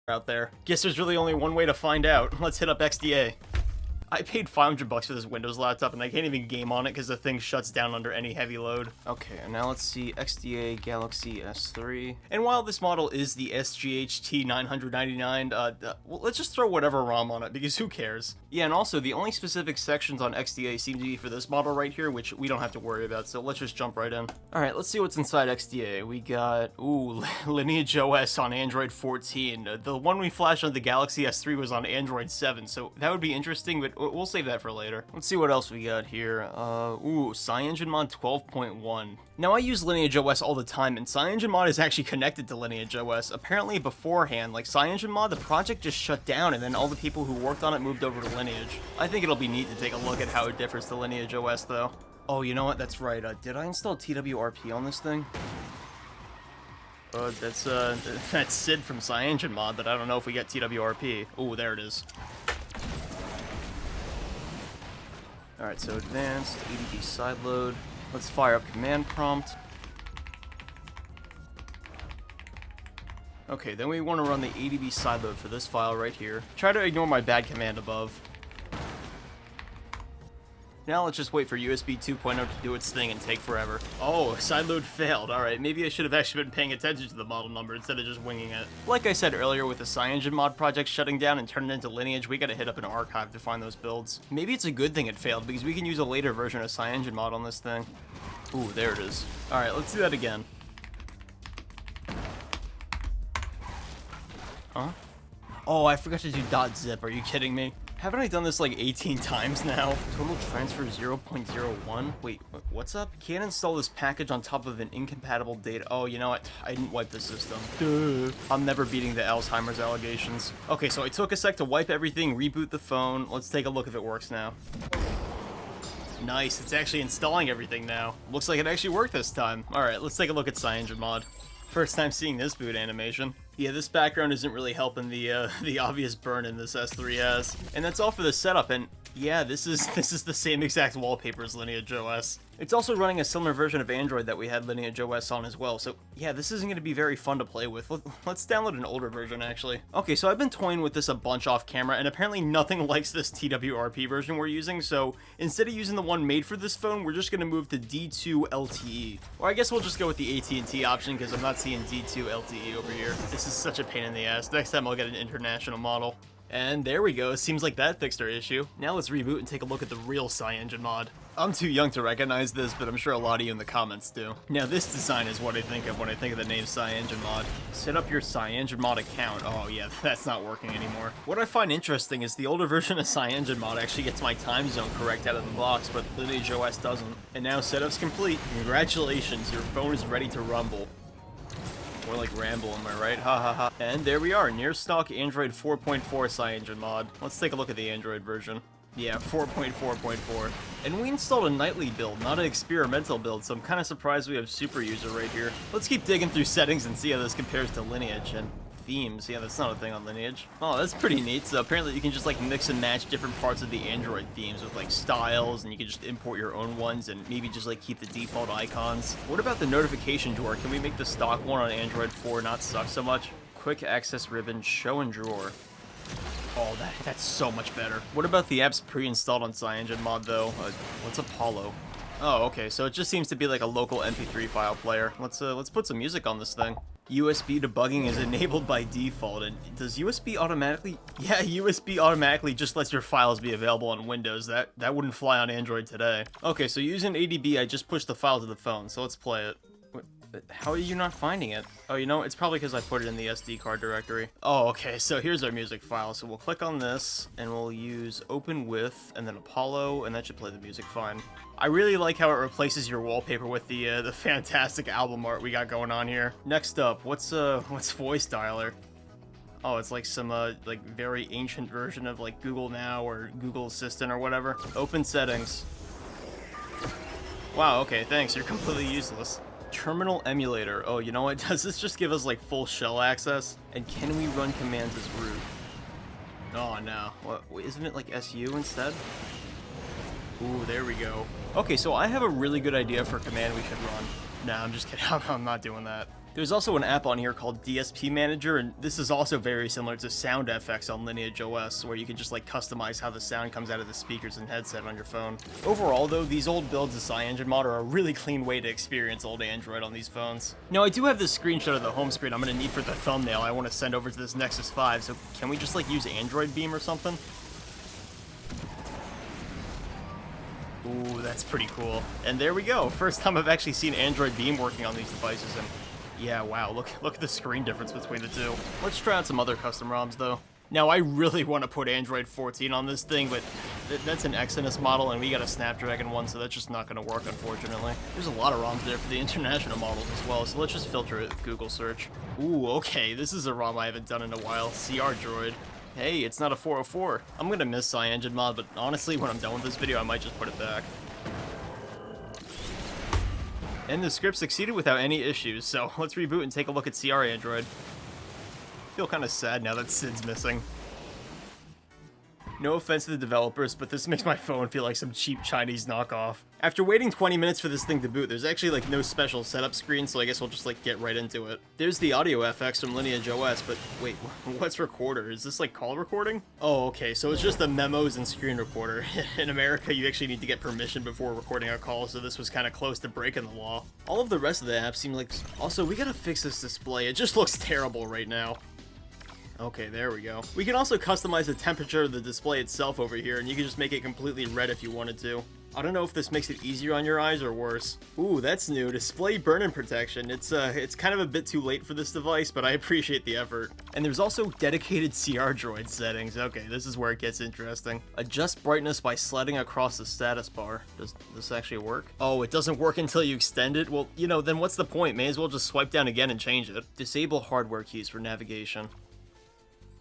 out there. Guess there's really only one way to find out. Let's hit up XDA. I paid $500 for this Windows laptop, and I can't even game on it because the thing shuts down under any heavy load. Okay, and now let's see XDA Galaxy S3. And while this model is the SGHT 999, well, let's just throw whatever ROM on it, because who cares? Yeah, and also, the only specific sections on XDA seem to be for this model right here, which we don't have to worry about, so let's just jump right in. Alright, let's see what's inside XDA. We got, ooh, Lineage OS on Android 14. The one we flashed on the Galaxy S3 was on Android 7, so that would be interesting, but we'll save that for later. Let's see what else we got here. Ooh, CyanogenMod 12.1. Now, I use Lineage OS all the time, and CyanogenMod is actually connected to Lineage OS. Apparently, beforehand, like, CyanogenMod, the project just shut down, and then all the people who worked on it moved over to Lineage. I think it'll be neat to take a look at how it differs to Lineage OS, though. Oh, you know what? That's right. Did I install TWRP on this thing? That's Sid from CyanogenMod, but I don't know if we get TWRP. Ooh, there it is. Alright, so advanced, ADB sideload. Let's fire up command prompt. Okay, then we want to run the ADB sideload for this file right here. Try to ignore my bad command above. Now let's just wait for USB 2.0 to do its thing and take forever. Oh, sideload failed. Alright, maybe I should have actually been paying attention to the model number instead of just winging it. Like I said earlier, with the CyanogenMod project shutting down and turning into Lineage, we gotta hit up an archive to find those builds. Maybe it's a good thing it failed, because we can use a later version of CyanogenMod on this thing. Ooh, there it is. Alright, let's do that again. Huh? Oh, I forgot to do .zip. Are you kidding me? Haven't I done this like 18 times now? Total transfer 0.01? Wait, what's up? Can't install this package on top of an incompatible data. Oh, you know what? I didn't wipe the system. Duh. I'm never beating the Alzheimer's allegations. Okay, so I took a sec to wipe everything, reboot the phone. Let's take a look if it works now. Nice, it's actually installing everything now. Looks like it actually worked this time. Alright, let's take a look at CyanogenMod. First time seeing this boot animation. Yeah, this background isn't really helping the obvious burn in this S3 has. And that's all for the setup, and yeah, this is the same exact wallpaper as Lineage OS. It's also running a similar version of Android that we had Lineage OS on as well, so yeah, this isn't going to be very fun to play with. Let's download an older version, actually. Okay, so I've been toying with this a bunch off camera, and apparently nothing likes this TWRP version we're using, so instead of using the one made for this phone, we're just going to move to D2 LTE. Or I guess we'll just go with the AT&T option, because I'm not seeing D2 LTE over here. This is such a pain in the ass. Next time I'll get an international model. And there we go, seems like that fixed our issue. Now let's reboot and take a look at the real CyanogenMod. I'm too young to recognize this, but I'm sure a lot of you in the comments do. Now this design is what I think of when I think of the name CyanogenMod. Set up your CyanogenMod account. Oh yeah, that's not working anymore. What I find interesting is the older version of CyanogenMod actually gets my time zone correct out of the box, but Lineage OS doesn't. And now setup's complete. Congratulations, your phone is ready to rumble. More like ramble, am I right? Ha ha ha. And there we are, near stock Android 4.4 CyanogenMod. Let's take a look at the Android version. Yeah, 4.4.4. And we installed a nightly build, not an experimental build, so I'm kind of surprised we have super user right here. Let's keep digging through settings and see how this compares to Lineage. And themes, yeah, that's not a thing on Lineage. Oh, that's pretty neat. So apparently you can just like mix and match different parts of the Android themes with like styles, and you can just import your own ones and maybe just like keep the default icons. What about the notification drawer? Can we make the stock one on Android 4 not suck so much? Quick access ribbon, show and drawer. Oh, that's so much better. What about the apps pre-installed on CyanogenMod though? What's Apollo? Oh, okay, so it just seems to be like a local MP3 file player. Let's put some music on this thing. USB debugging is enabled by default, and does USB automatically? Yeah, USB automatically just lets your files be available on Windows. That wouldn't fly on Android today. Okay, so using ADB, I just pushed the file to the phone, so let's play it. How are you not finding it? Oh, you know, it's probably because I put it in the SD card directory. Oh, okay, so here's our music file. So we'll click on this, and we'll use open with, and then Apollo, and that should play the music fine. I really like how it replaces your wallpaper with the fantastic album art we got going on here. Next up, what's voice dialer? Oh, it's like some, like very ancient version of like Google Now or Google Assistant or whatever. Open settings. Wow, okay, thanks, you're completely useless. Terminal emulator. Oh, you know what? Does this just give us like full shell access? And can we run commands as root? Oh no. What? Isn't it like SU instead? Ooh, there we go. Okay, so I have a really good idea for a command we should run. Nah, I'm just kidding. I'm not doing that. There's also an app on here called DSP Manager, and this is also very similar to SoundFX on Lineage OS, where you can just like customize how the sound comes out of the speakers and headset on your phone. Overall though, these old builds of CyanogenMod are a really clean way to experience old Android on these phones. Now I do have this screenshot of the home screen I'm gonna need for the thumbnail I want to send over to this Nexus 5, so can we just like use Android Beam or something? Ooh, that's pretty cool. And there we go. First time I've actually seen Android Beam working on these devices, and yeah, wow, look at the screen difference between the two. Let's try out some other custom ROMs, though. Now, I really want to put Android 14 on this thing, but that's an Exynos model, and we got a Snapdragon one, so that's just not going to work, unfortunately. There's a lot of ROMs there for the international models as well, so let's just filter it with Google search. Ooh, okay, this is a ROM I haven't done in a while. CR Droid. Hey, it's not a 404. I'm going to miss CyanogenMod, but honestly, when I'm done with this video, I might just put it back. And the script succeeded without any issues, so let's reboot and take a look at CR Android. I feel kind of sad now that Sid's missing. No offense to the developers, but this makes my phone feel like some cheap Chinese knockoff. After waiting 20 minutes for this thing to boot, there's actually like no special setup screen, so I guess we'll just like get right into it. There's the audio FX from Lineage OS, but wait, what's recorder? Is this like call recording? Oh, okay, so it's just the memos and screen recorder. In America, you actually need to get permission before recording a call, so this was kind of close to breaking the law. All of the rest of the apps seem like... Also, we gotta fix this display. It just looks terrible right now. Okay, there we go. We can also customize the temperature of the display itself over here, and you can just make it completely red if you wanted to. I don't know if this makes it easier on your eyes or worse. Ooh, that's new. Display burn-in protection. It's kind of a bit too late for this device, but I appreciate the effort. And there's also dedicated CR Droid settings. Okay, this is where it gets interesting. Adjust brightness by sliding across the status bar. Does this actually work? Oh, it doesn't work until you extend it? Well, you know, then what's the point? May as well just swipe down again and change it. Disable hardware keys for navigation.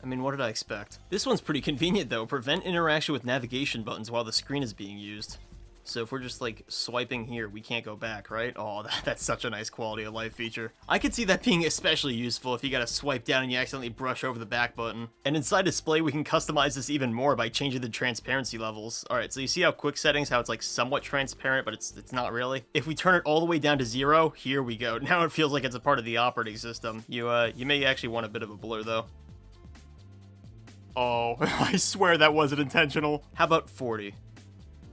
I mean, what did I expect? This one's pretty convenient, though. Prevent interaction with navigation buttons while the screen is being used. So if we're just, like, swiping here, we can't go back, right? Oh, that's such a nice quality of life feature. I could see that being especially useful if you gotta swipe down and you accidentally brush over the back button. And inside display, we can customize this even more by changing the transparency levels. Alright, so you see how quick settings, how it's, like, somewhat transparent, but it's not really? If we turn it all the way down to 0, here we go. Now it feels like it's a part of the operating system. You may actually want a bit of a blur, though. Oh, I swear that wasn't intentional. How about 40?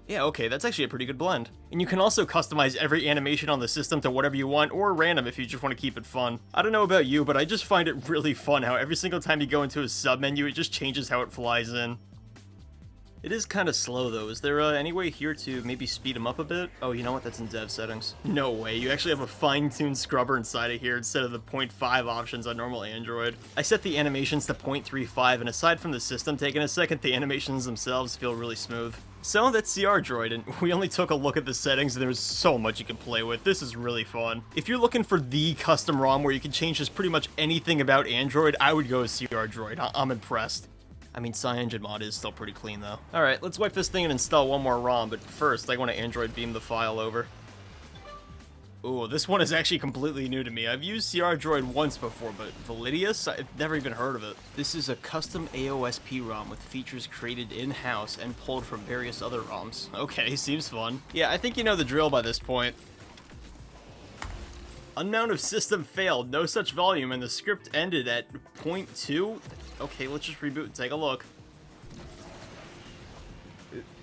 Yeah, okay, that's actually a pretty good blend. And you can also customize every animation on the system to whatever you want, or random if you just want to keep it fun. I don't know about you, but I just find it really fun how every single time you go into a sub-menu, it just changes how it flies in. It is kind of slow, though. Is there any way here to maybe speed them up a bit? Oh, you know what? That's in dev settings. No way. You actually have a fine-tuned scrubber inside of here instead of the 0.5 options on normal Android. I set the animations to 0.35, and aside from the system taking a second, the animations themselves feel really smooth. So that's CR Droid, and we only took a look at the settings, and there was so much you can play with. This is really fun. If you're looking for the custom ROM where you can change just pretty much anything about Android, I would go with CR Droid. I'm impressed. I mean, CyanogenMod is still pretty clean, though. Alright, let's wipe this thing and install one more ROM, but first, I want to Android beam the file over. Ooh, this one is actually completely new to me. I've used CR Droid once before, but Validius? I've never even heard of it. This is a custom AOSP ROM with features created in-house and pulled from various other ROMs. Okay, seems fun. Yeah, I think you know the drill by this point. Unmount of system failed, no such volume, and the script ended at 0.2. Okay, let's just reboot and take a look.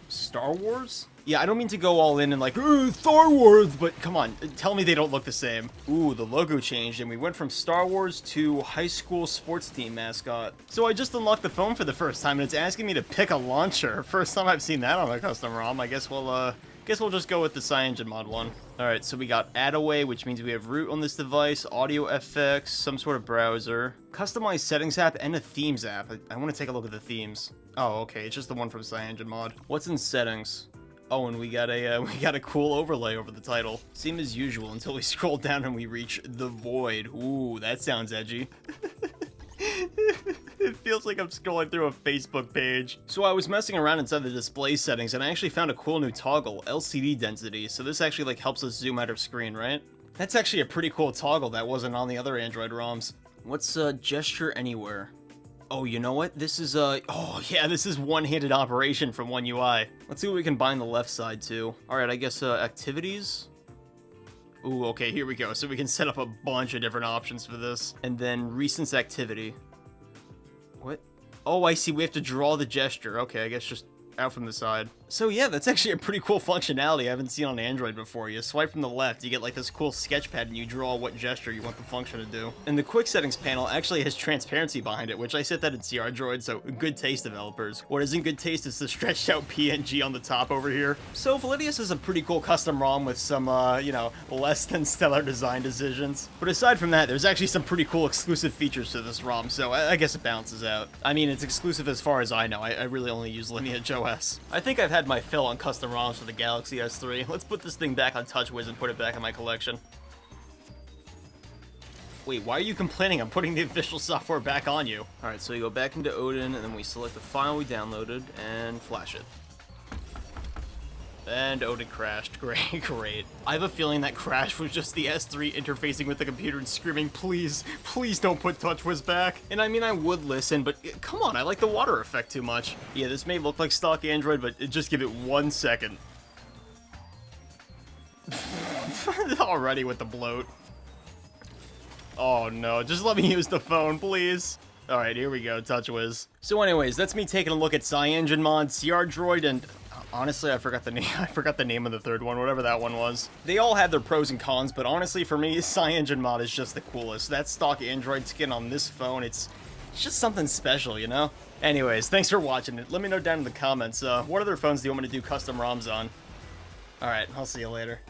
Star Wars? Yeah, I don't mean to go all in and like, Star Wars, but come on, tell me they don't look the same. Ooh, the logo changed, and we went from Star Wars to high school sports team mascot. So I just unlocked the phone for the first time, and it's asking me to pick a launcher. First time I've seen that on a custom ROM. I guess we'll just go with the CyanogenMod one. Alright, so we got Attaway, which means we have root on this device, audio FX, some sort of browser, customized settings app, and a themes app. I want to take a look at the themes. Oh, okay, it's just the one from CyanogenMod. What's in settings? Oh, and we got a cool overlay over the title. Same as usual until we scroll down and we reach the void. Ooh, that sounds edgy. It feels like I'm scrolling through a Facebook page. So I was messing around inside the display settings, and I actually found a cool new toggle, LCD density. So this actually like helps us zoom out of screen, right? That's actually a pretty cool toggle that wasn't on the other Android ROMs. What's gesture anywhere? Oh, you know what? This is oh yeah, this is one-handed operation from One UI. Let's see what we can bind the left side to. All right, I guess activities. Ooh, okay, here we go. So we can set up a bunch of different options for this. And then recent activity. What? Oh, I see. We have to draw the gesture. Okay, I guess just out from the side. So yeah, that's actually a pretty cool functionality I haven't seen on Android before. You swipe from the left, you get like this cool sketch pad and you draw what gesture you want the function to do. And the quick settings panel actually has transparency behind it, which I set that in CR Droid, so good taste developers. What isn't good taste is the stretched out PNG on the top over here. So Validius is a pretty cool custom ROM with some, you know, less than stellar design decisions. But aside from that, there's actually some pretty cool exclusive features to this ROM, so I guess it balances out. I mean, it's exclusive as far as I know. I really only use Lineage OS. I think I've had my fill on custom ROMs for the Galaxy S3. Let's put this thing back on TouchWiz and put it back in my collection. Wait, why are you complaining? I'm putting the official software back on you. Alright, so you go back into Odin, and then we select the file we downloaded, and flash it. And Odin crashed. Great, great. I have a feeling that crash was just the S3 interfacing with the computer and screaming, please, please don't put TouchWiz back. And I mean, I would listen, but come on, I like the water effect too much. Yeah, this may look like stock Android, but just give it 1 second. Already with the bloat. Oh no, just let me use the phone, please. Alright, here we go, TouchWiz. So anyways, that's me taking a look at CyanogenMod, CR Droid, and honestly, I forgot the name. I forgot the name of the third one, whatever that one was. They all had their pros and cons, but honestly, for me, CyanogenMod is just the coolest. That stock Android skin on this phone, it's just something special, you know? Anyways, thanks for watching. Let me know down in the comments, what other phones do you want me to do custom ROMs on? Alright, I'll see you later.